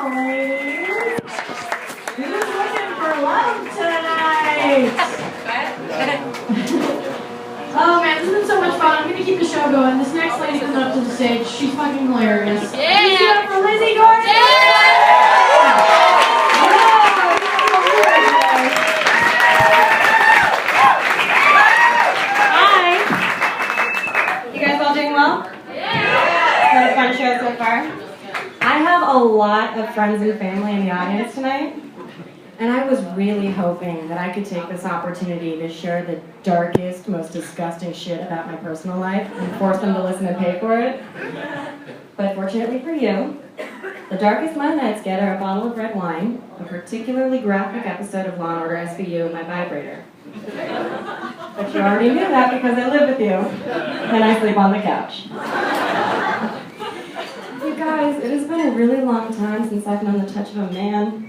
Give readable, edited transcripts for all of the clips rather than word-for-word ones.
on, ladies. Who's looking for love tonight? Oh man, this has been so much fun. I'm gonna keep the show going. This next lady comes up to the stage. She's fucking hilarious. Yeah! Please give it up for Lizzie Gordon! Hi! You guys all doing well? Yeah! Had a fun show so far? I have a lot of friends and family in the audience tonight. And I was really hoping that I could take this opportunity to share the darkest, most disgusting shit about my personal life and force them to listen and pay for it. But fortunately for you, the darkest my nights get are a bottle of red wine, a particularly graphic episode of Law & Order SVU, and my vibrator. But you already knew that because I live with you, and I sleep on the couch. You guys, it has been a really long time since I've known the touch of a man.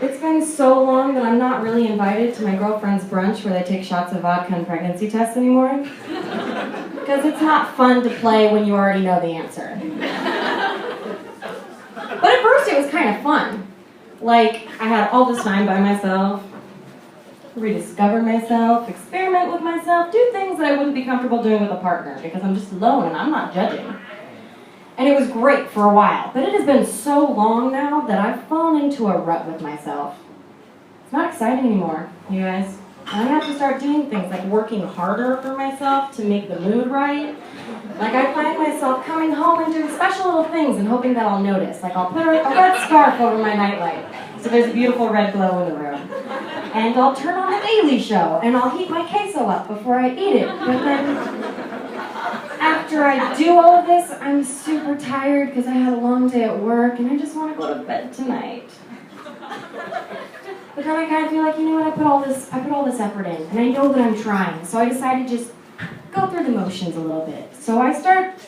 It's been so long that I'm not really invited to my girlfriend's brunch where they take shots of vodka and pregnancy tests anymore. Because it's not fun to play when you already know the answer. But at first it was kind of fun. Like, I had all this time by myself, rediscover myself, experiment with myself, do things that I wouldn't be comfortable doing with a partner because I'm just alone and I'm not judging. And it was great for a while, but it has been so long now that I've fallen into a rut with myself. It's not exciting anymore, you guys. I have to start doing things like working harder for myself to make the mood right. Like I find myself coming home and doing special little things and hoping that I'll notice. Like I'll put a red scarf over my nightlight so there's a beautiful red glow in the room. And I'll turn on the Daily Show and I'll heat my queso up before I eat it. But then after I do all of this, I'm super tired because I had a long day at work and I just want to go to bed tonight. But then I kind of feel like, you know what, I put all this effort in and I know that I'm trying. So I decided to just go through the motions a little bit. So I start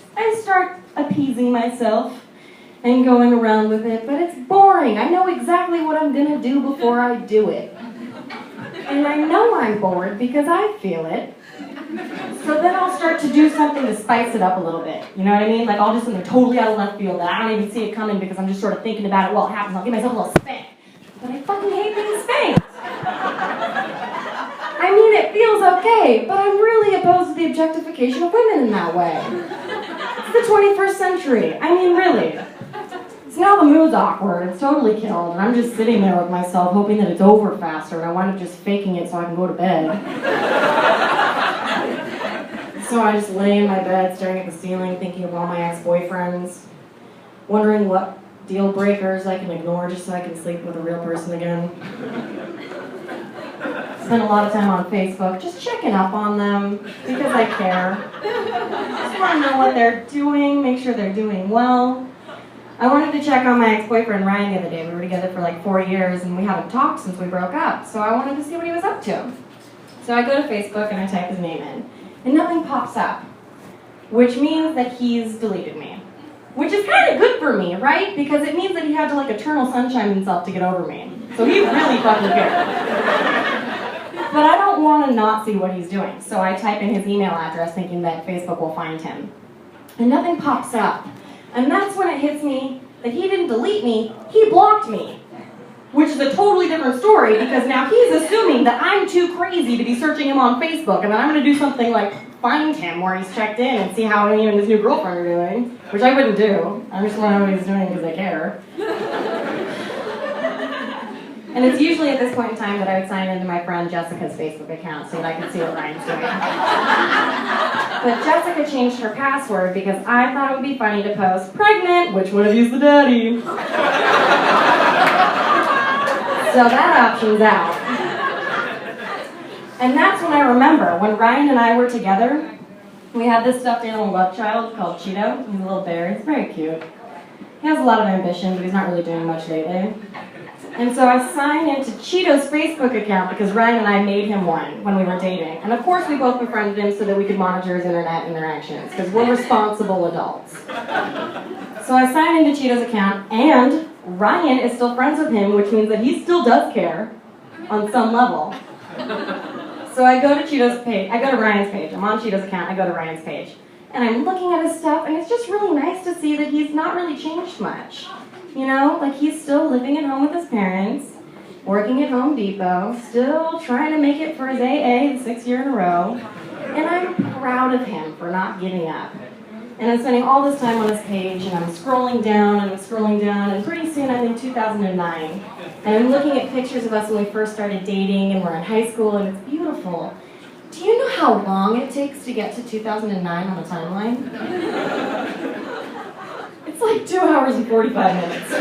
appeasing myself and going around with it, but it's boring. I know exactly what I'm gonna do before I do it. And I know I'm bored because I feel it. So then I'll start to do something to spice it up a little bit. You know what I mean? Like I'll do something totally out of left field that I don't even see it coming because I'm just sort of thinking about it while it happens. I'll give myself a little spank. But I fucking hate being spanked. I mean, it feels okay, but I'm really opposed to the objectification of women in that way. It's the 21st century. I mean, really. So now the mood's awkward. It's totally killed, and I'm just sitting there with myself hoping that it's over faster, and I wind up just faking it so I can go to bed. So I just lay in my bed staring at the ceiling thinking of all my ex-boyfriends, wondering what deal breakers I can ignore just so I can sleep with a real person again. Spend a lot of time on Facebook just checking up on them because I care. Just want to know what they're doing, make sure they're doing well. I wanted to check on my ex-boyfriend Ryan the other day. We were together for like 4 years and we haven't talked since we broke up, so I wanted to see what he was up to. So I go to Facebook and I type his name in. And nothing pops up, which means that he's deleted me. Which is kind of good for me, right? Because it means that he had to like eternal sunshine himself to get over me. So he really fucking cared. But I don't want to not see what he's doing. So I type in his email address thinking that Facebook will find him. And nothing pops up. And that's when it hits me that he didn't delete me, he blocked me. Which is a totally different story because now he's assuming that I'm too crazy to be searching him on Facebook and that I'm going to do something like find him where he's checked in and see how he and his new girlfriend are doing, which I wouldn't do. I just want to know what he's doing because I care. And it's usually at this point in time that I would sign into my friend Jessica's Facebook account so that I could see what Ryan's doing. But Jessica changed her password because I thought it would be funny to post, pregnant, which one of you's the daddy? So that option's out. And that's when I remember, when Ryan and I were together, we had this stuffed animal love child called Cheeto. He's a little bear, he's very cute. He has a lot of ambition, but he's not really doing much lately. And so I signed into Cheeto's Facebook account because Ryan and I made him one when we were dating. And of course we both befriended him so that we could monitor his internet interactions, because we're responsible adults. So I signed into Cheeto's account, and Ryan is still friends with him, which means that he still does care on some level. So I go to Cheeto's page, I go to Ryan's page, I'm on Cheeto's account, I go to Ryan's page. and I'm looking at his stuff, and it's just really nice to see that he's not really changed much. You know, like he's still living at home with his parents, working at Home Depot, still trying to make it for his AA the 6th year in a row, and I'm proud of him for not giving up. And I'm spending all this time on his page, and I'm scrolling down, and pretty soon I'm in 2009, and I'm looking at pictures of us when we first started dating, and we're in high school, and it's beautiful. Do you know how long it takes to get to 2009 on the timeline? It's like 2 hours and 45 minutes.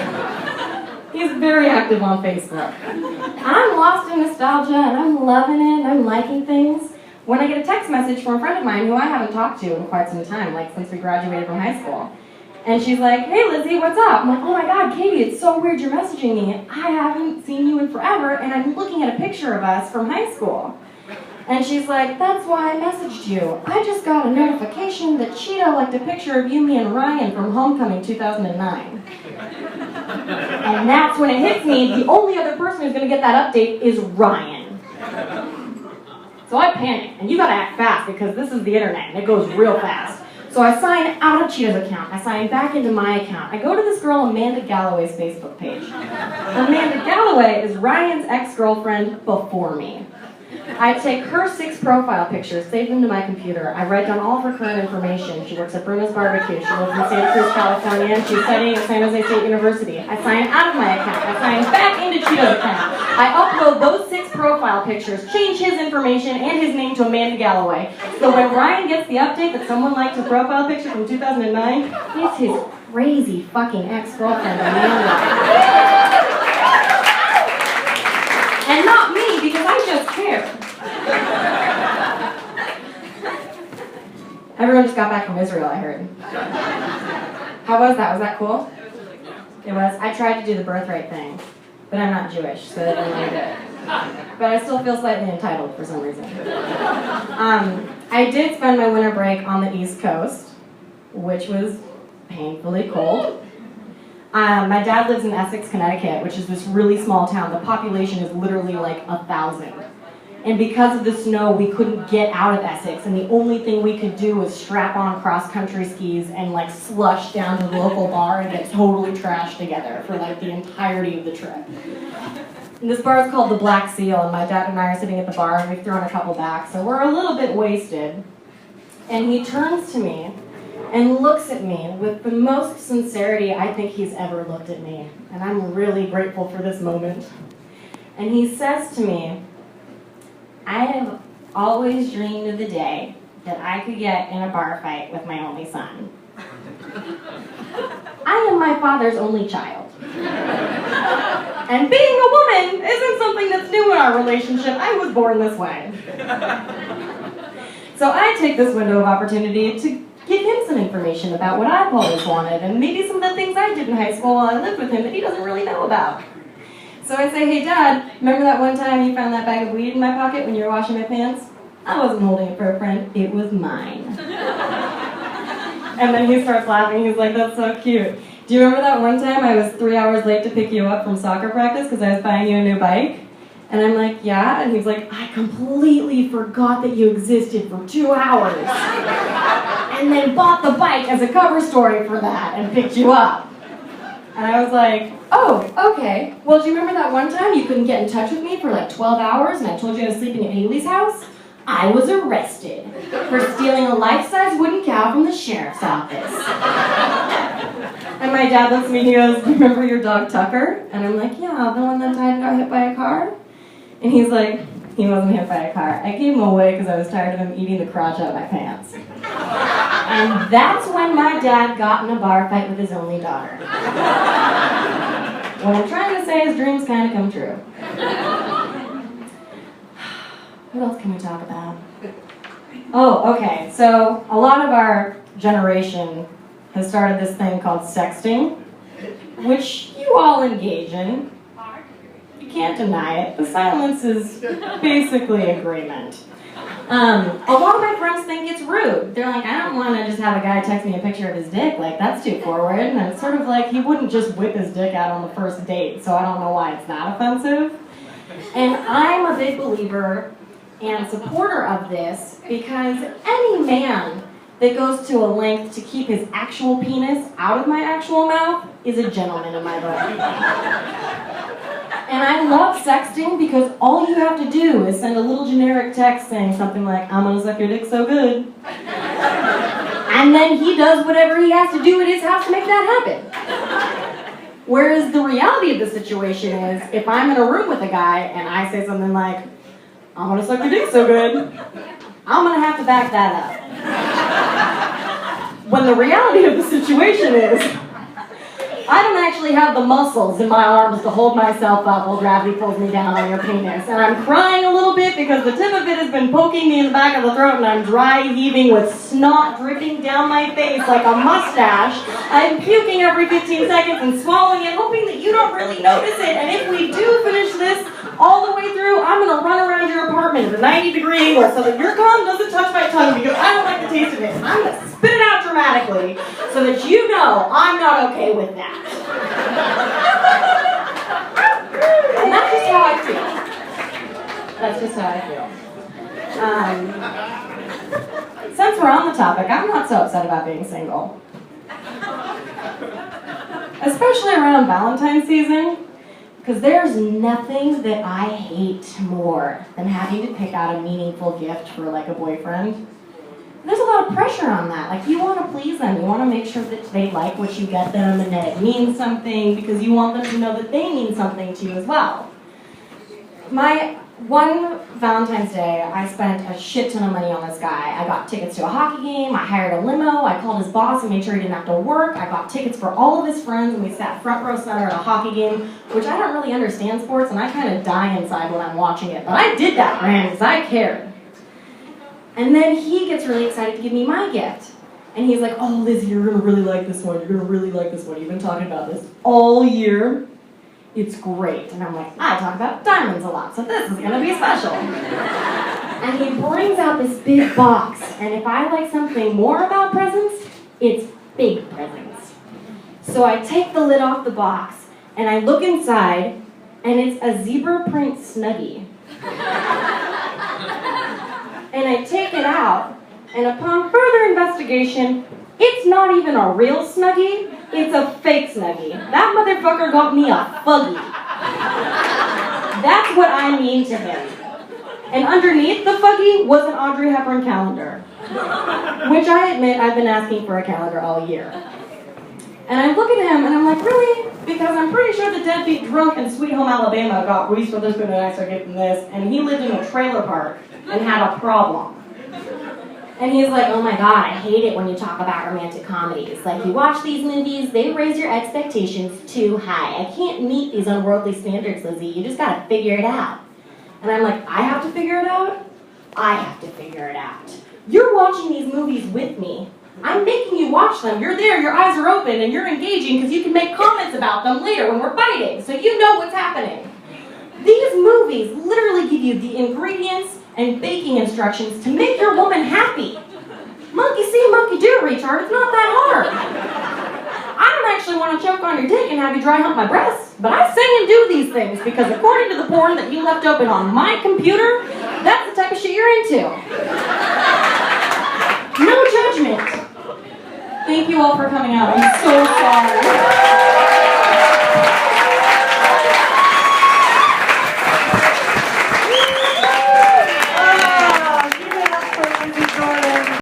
He's very active on Facebook. I'm lost in nostalgia, and I'm loving it, and I'm liking things. When I get a text message from a friend of mine who I haven't talked to in quite some time, like since we graduated from high school, and she's like, "Hey Lizzie, what's up?" I'm like, "Oh my God, Katie, it's so weird you're messaging me. I haven't seen you in forever, and I'm looking at a picture of us from high school." And she's like, "That's why I messaged you. I just got a notification that Cheetah liked a picture of you, me, and Ryan from Homecoming 2009. And that's when it hits me, the only other person who's going to get that update is Ryan. So I panic, and you gotta act fast because this is the internet and it goes real fast. So I sign out of Cheetah's account, I sign back into my account. I go to this girl Amanda Galloway's Facebook page. Amanda Galloway is Ryan's ex-girlfriend before me. I take her 6 profile pictures, save them to my computer. I write down all of her current information. She works at Bruno's Barbecue. She lives in Santa Cruz, California, and she's studying at San Jose State University. I sign out of my account. I sign back into Cheetah's account. I upload those 6 profile pictures, change his information and his name to Amanda Galloway. So when Ryan gets the update that someone liked a profile picture from 2009, it's his crazy fucking ex-girlfriend, Amanda. And not me, because I just care. Everyone just got back from Israel, I heard. How was that? Was that cool? It was. I tried to do the birthright thing, but I'm not Jewish, so I didn't really do it. But I still feel slightly entitled for some reason. I did spend my winter break on the East Coast, which was painfully cold. My dad lives in Essex, Connecticut, which is this really small town. The population is literally like 1,000. And because of the snow, we couldn't get out of Essex, and the only thing we could do was strap on cross-country skis and like slush down to the local bar and get totally trashed together for like the entirety of the trip. And this bar is called the Black Seal, and my dad and I are sitting at the bar, and we've thrown a couple back, so we're a little bit wasted. And he turns to me and looks at me with the most sincerity I think he's ever looked at me. And I'm really grateful for this moment. And he says to me, "I have always dreamed of the day that I could get in a bar fight with my only son. I am my father's only child. And being a woman isn't something that's new in our relationship. I was born this way." So I take this window of opportunity to give him some information about what I've always wanted, and maybe some of the things I did in high school while I lived with him that he doesn't really know about. So I say, "Hey Dad, remember that one time you found that bag of weed in my pocket when you were washing my pants? I wasn't holding it for a friend, it was mine." And then he starts laughing, he's like, "That's so cute. Do you remember that one time I was 3 hours late to pick you up from soccer practice because I was buying you a new bike?" And I'm like, "Yeah," and he's like, "I completely forgot that you existed for 2 hours. And then bought the bike as a cover story for that and picked you up." And I was like, "Oh, okay. Well, do you remember that one time you couldn't get in touch with me for like 12 hours and I told you I was sleeping at Haley's house? I was arrested for stealing a life-size wooden cow from the sheriff's office." And my dad looks at me and he goes, "Remember your dog Tucker?" And I'm like, "Yeah, the one that died and got hit by a car?" And he's like, "He wasn't hit by a car. I gave him away because I was tired of him eating the crotch out of my pants." And that's when my dad got in a bar fight with his only daughter. What I'm trying to say is dreams kind of come true. What else can we talk about? Oh, okay. So a lot of our generation has started this thing called sexting, which you all engage in. You can't deny it. The silence is basically agreement. A lot of my friends think it's rude. They're like, "I don't want to just have a guy text me a picture of his dick. Like, that's too forward." And it's sort of like he wouldn't just whip his dick out on the first date, so I don't know why it's not offensive. And I'm a big believer and supporter of this because any man that goes to a length to keep his actual penis out of my actual mouth is a gentleman in my book. And I love sexting because all you have to do is send a little generic text saying something like, "I'm gonna suck your dick so good." And then he does whatever he has to do at his house to make that happen. Whereas the reality of the situation is, if I'm in a room with a guy and I say something like, "I'm gonna suck your dick so good," I'm gonna have to back that up. When the reality of the situation is, I don't actually have the muscles in my arms to hold myself up while gravity pulls me down on your penis. And I'm crying a little bit because the tip of it has been poking me in the back of the throat and I'm dry heaving with snot dripping down my face like a mustache. I'm puking every 15 seconds and swallowing it, hoping that you don't really notice it. And if we do finish this all the way through, I'm going to run around your apartment at a 90-degree angle so that your cum doesn't touch my tongue because I don't like the taste of it. And I'm going to spit it out dramatically so that you know I'm not okay with that. And that's just how I feel. That's just how I feel. Since we're on the topic, I'm not so upset about being single. Especially around Valentine season, because there's nothing that I hate more than having to pick out a meaningful gift for like a boyfriend. There's a lot of pressure on that. Like, you want to please them. You want to make sure that they like what you get them and that it means something because you want them to know that they mean something to you as well. My one Valentine's Day, I spent a shit ton of money on this guy. I got tickets to a hockey game. I hired a limo. I called his boss and made sure he didn't have to work. I got tickets for all of his friends and we sat front row center at a hockey game, which I don't really understand sports and I kind of die inside when I'm watching it. But I did that for him because I cared. And then he gets really excited to give me my gift. And he's like, "Oh, Lizzie, you're going to really like this one. You're going to really like this one. You've been talking about this all year. It's great." And I'm like, I talk about diamonds a lot, so this is going to be special. And he brings out this big box. And if I like something more about presents, it's big presents. So I take the lid off the box, and I look inside, and it's a zebra print Snuggie. And I take it out, and upon further investigation, it's not even a real Snuggie, it's a fake Snuggie. That motherfucker got me a Fuggy. That's what I mean to him. And underneath the Fuggy was an Audrey Hepburn calendar, which I admit I've been asking for a calendar all year. And I look at him, and I'm like, really? Because I'm pretty sure the deadbeat drunk in Sweet Home Alabama got Reese Witherspoon a nicer gift than this, and he lived in a trailer park and had a problem. And he's like, "Oh my God, I hate it when you talk about romantic comedies. Like, you watch these movies, they raise your expectations too high. I can't meet these unworldly standards, Lizzie. You just gotta figure it out." And I'm like, I have to figure it out? I have to figure it out. You're watching these movies with me. I'm making you watch them. You're there, your eyes are open, and you're engaging because you can make comments about them later when we're fighting, so you know what's happening. These movies literally give you the ingredients and baking instructions to make your woman happy. Monkey see, monkey do, retard. It's not that hard. I don't actually want to choke on your dick and have you dry hump my breasts, but I say and do these things because according to the porn that you left open on my computer, that's the type of shit you're into. No judgment. Thank you all for coming out. I'm so sorry.